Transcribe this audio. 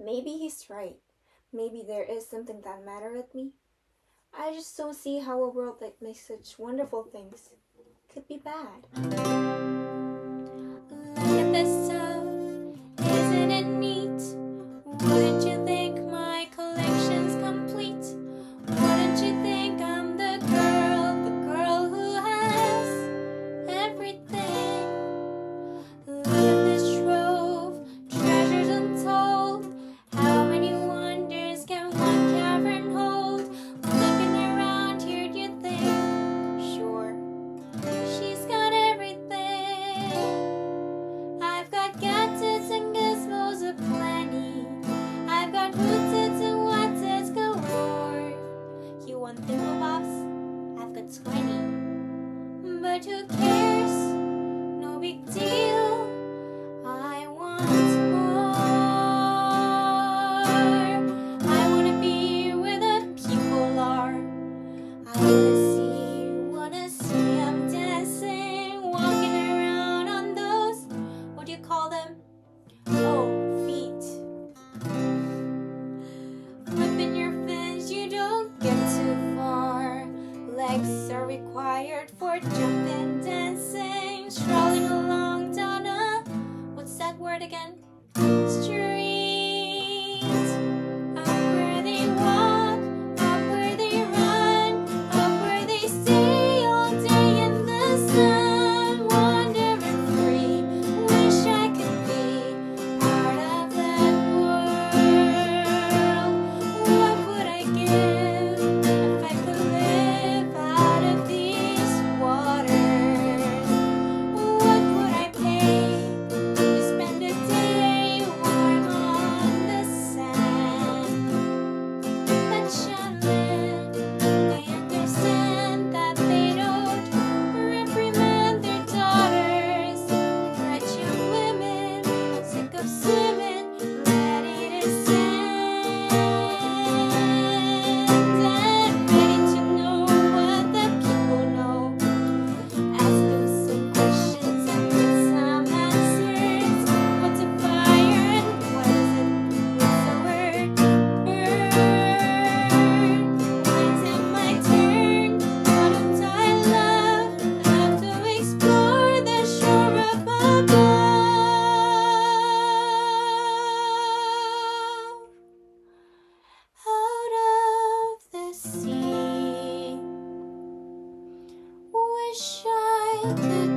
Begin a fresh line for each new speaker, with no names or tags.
Maybe he's right. Maybe there is something that matters with me. I just don't see how a world that makes such wonderful things could be bad.
Look at this stuff, isn't it neat? Wouldn't you think my collection's complete? Wouldn't you think I'm the girl who has everything? Look at this trove, treasures untold. How many wonders can one cavern hold? Looking around here, do you think, sure, she's got everything? I've got gadgets and gizmos aplenty. I've got hooteds and whatsits galore. You want thimblebobs? I've got 20. But who cares? No big deal. I want more. I wanna be where the people are. I wanna see 'em dancing, walking around on those, what do you call them? Oh, feet. Flipping your fins, you don't get too far. Legs are required for jumping, dancing, strolling along down a, what's that word again? Street. Up where they walk, up where they run, up where they stay all day in the sun, wandering free. Wish I could be part of that world. What would I give if I could live out of these waters? What would I pay to spend a day warm on the sand? But Shaolin, they understand that they don't reprimand their daughters. Rich young women, sick of swimming, ready to stand and ready to know what the people know. Ask them some questions and get some answers. What's a fire and what is it? What's the word? Burn. When's it my turn? Wouldn't I love to explore the shore up above? Out of the sea. Wish I could